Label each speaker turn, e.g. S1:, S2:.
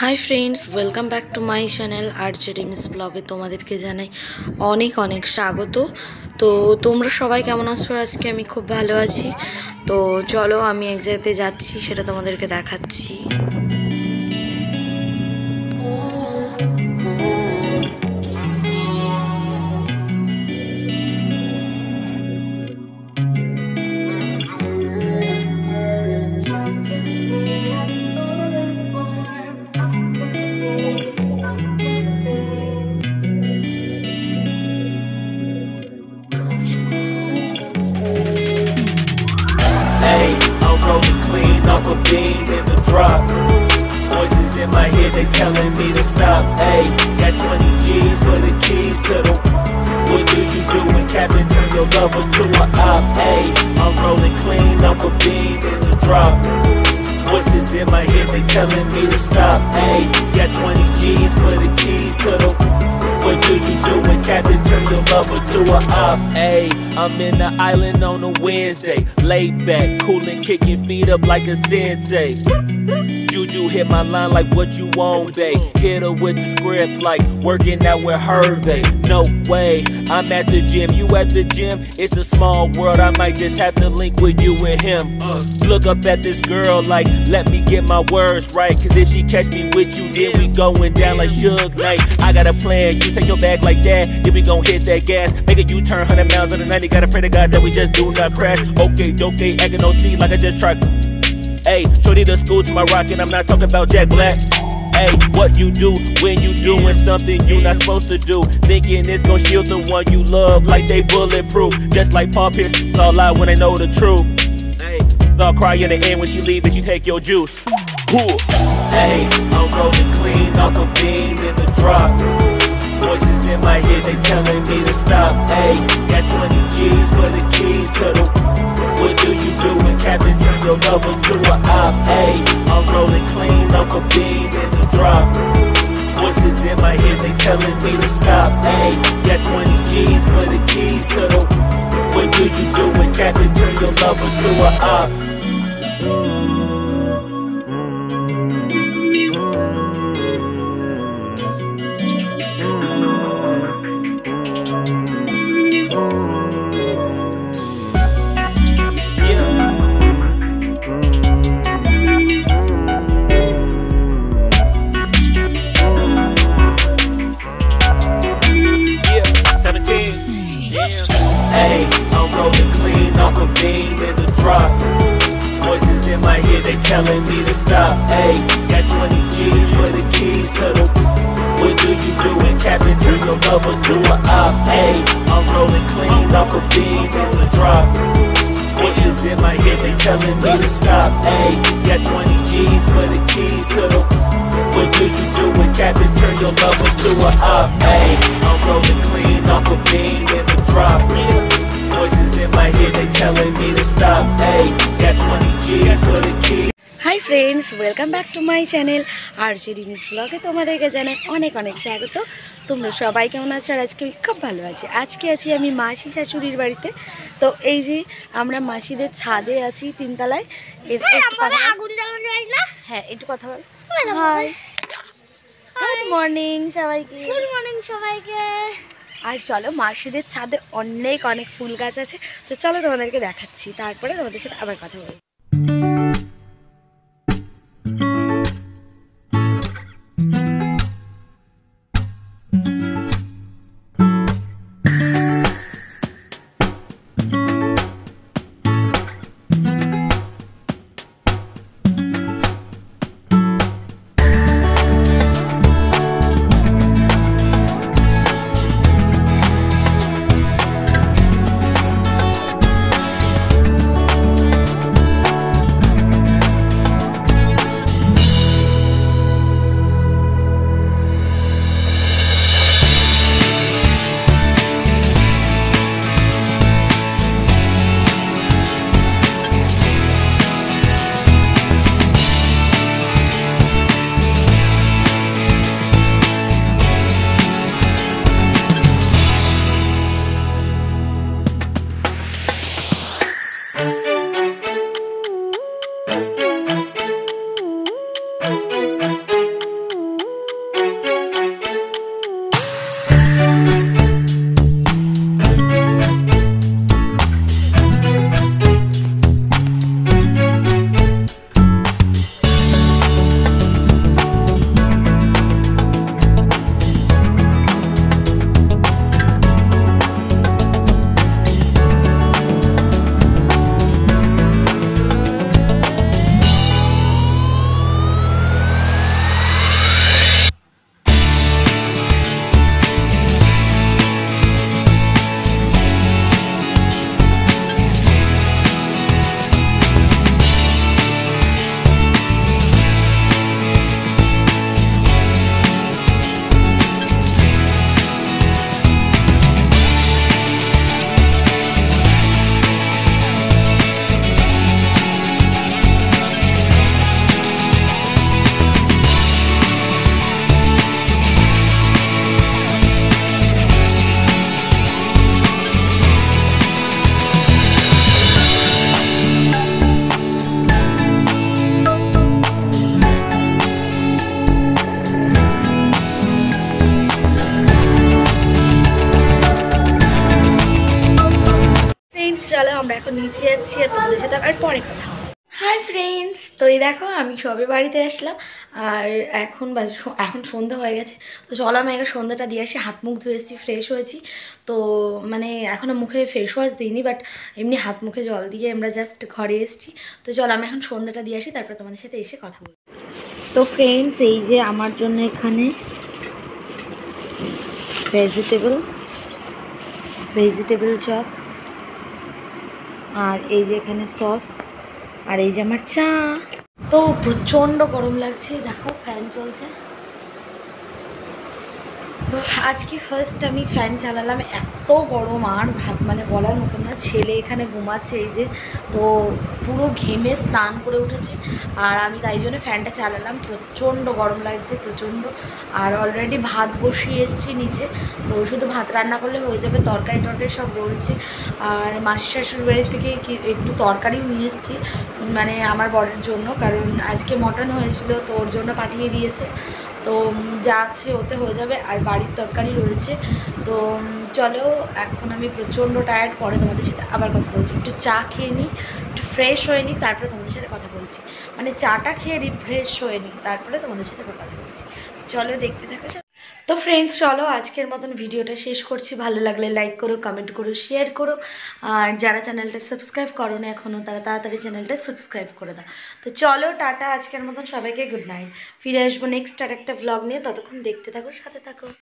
S1: High friends, welcome back to my channel RJ Rimi's ব্লগে তোমাদেরকে জানাই অনেক অনেক স্বাগত। তো তোমরা সবাই কেমন আছো? আজকে আমি খুব ভালো আছি। তো চলো, আমি এক জায়গাতে যাচ্ছি, সেটা তোমাদেরকে দেখাচ্ছি।
S2: Hey, I'm rolling clean off a bean in the drop. Voices in my head, they telling me to stop. Hey, got 20 G's for the keys to the. What do you do when Captain turn your lover to a op? Hey, I'm rolling clean off a bean in the drop. Voices in my head, they telling me to stop. Hey, got 20 G's for the keys to the. What do you do when Captain turn your lover to a op? Ayy, I'm in the island on a Wednesday. Laid back, coolin', kicking feet up like a sensei. Juju hit my line like what you want, babe. Hit her with the script like working out with Hervey. No way, I'm at the gym, you at the gym. It's a small world, I might just have to link with you and him. Look up at this girl like, let me get my words right. Cause if she catch me with you, then we going down like Suge Knight. I got a plan, you take your bag like that, then we gon' hit that gas. Make a U-turn 100 miles in the night, you gotta pray to God that we just do not crash. Okay, acting no C like I just tried. Ayy, shorty the school to my rocket, I'm not talking about Jack Black. Ayy, what you do when you doing something you not supposed to do? Thinking it's gon' shield the one you love like they bulletproof. Just like Paul Pierce, all out when they know the truth. They'll cry in the end when she leave and she take your juice. Ayy, I'm rolling clean off a beam in the drop. Voices in my head, they telling me to stop. Ayy, got 20 G's for the keys to the. What do you do when Captain turn your lover to a op? Ayy, I'm rolling clean off a beam in the drop. Voices in my head, they telling me to stop. Ayy, got 20 G's for the keys to the. What do you do when Captain turn your lover to a op? Ayy, I'm rolling clean off a beam in the drop. Voices in my head, they telling me to stop. Ayy, got 20 G's for the keys to the. What do you do when Captain turn your lover to a op? Ayy, I'm rolling clean off a beam in the drop. Voices in my head, they telling me to stop. Ayy, got 20 G's for the keys to the. What do you do when Captain turn your lover to a op? Ayy, I'm rolling clean off a beam in the drop. Voices in my head, they telling me to stop. Ayy, got 20 G's for the key.
S1: Hi friends, welcome back to my channel RJ Rimi's ব্লগে তোমাদেরকে জানাই অনেক অনেক স্বাগত। তোমরা সবাই কেমন আছো? আর আজকে আমি খুব ভালো আছি। আজকে আছি আমি মাসি শাশুড়ির বাড়িতে। তো এই যে আমরা মাসিদের ছাদে আছি, তিনতলায়। হ্যাঁ, একটু কথা বল। হাই, গুড মর্নিং সবাইকে। গুড মর্নিং সবাইকে। আর চলো, মাসিদের ছাদে অনেক অনেক ফুল গাছ আছে, তো চলো তোমাদেরকে দেখাচ্ছি, তারপরে তোমাদের সাথে আবার কথা বলবো। নিচে যাচ্ছি আর তোমাদের সাথে আর পরে কথা হবে। হাই ফ্রেন্ডস, তো এই দেখো আমি সবে বাড়িতে আসলাম আর এখন সন্ধ্যা হয়ে গেছে। তো চলো আমি আগে সন্ধ্যাটা দিয়ে আসি। হাত মুখ ধুয়ে এসেছি, ফ্রেশ হয়েছি। তো মানে এখনও মুখে ফেস ওয়াশ দিইনি, বাট এমনি হাত মুখে জল দিয়ে আমরা জাস্ট ঘরে এসেছি। তো চলো আমি এখন সন্ধ্যাটা দিয়ে আসি, তারপর তোমাদের সাথে এসে কথা বলবো। তো ফ্রেন্ডস, এই যে আমার জন্য এখানে ভেজিটেবল চপ, আর এই যে এখানে সস, আর এই যে আমার চা। তো প্রচণ্ড গরম লাগছে, দেখো ফ্যান চলছে। তো আজকে ফার্স্ট আমি ফ্যান চালালাম, এত গরম আর মানে বলার মতো না। ছেলে এখানে ঘুমাচ্ছে এই যে, তো পুরো ঘেমে স্নান করে উঠেছে আর আমি তাই জন্য ফ্যানটা চালালাম। প্রচণ্ড গরম লাগছে, প্রচণ্ড। আর অলরেডি ভাত বসিয়ে এসেছি নিচে, তো শুধু ভাত রান্না করলে হয়ে যাবে। তরকারি সব রয়েছে। আর মাসির শাশুড়ি বাড়ি থেকে একটু তরকারিও নিয়ে এসেছি, মানে আমার বরের জন্য, কারণ আজকে মটন হয়েছিল, তো ওর জন্য পাঠিয়ে দিয়েছে। তো যা আছে ওতে হয়ে যাবে। আর বাড়ির তরকারি রয়েছে। তো চলো, এখন আমি প্রচণ্ড টায়ার্ড, পরে তোমাদের সাথে আবার কথা বলছি। একটু চা খেয়ে নিই, একটু ফ্রেশ হয়ে নিই, তারপরে তোমাদের সাথে কথা বলছি। মানে চাটা খেয়ে রিফ্রেশ হয়ে নিই, তারপরে তোমাদের সাথে কথা বলছি। চলো দেখতে থাকো। তো ফ্রেন্ডস, চলো আজকের মতন ভিডিওটা শেষ করছি। ভালো লাগলে লাইক করো, কমেন্ট করো, শেয়ার করো। আর যারা চ্যানেলটা সাবস্ক্রাইব করো না এখনও, তারা তাড়াতাড়ি চ্যানেলটা সাবস্ক্রাইব করে দাও। তো চলো টাটা, আজকের মতন সবাইকে গুড নাইট। ফিরে আসবো নেক্সট আর একটা ভ্লগ নিয়ে। ততক্ষণ দেখতে থাকো, সাথে থাকো।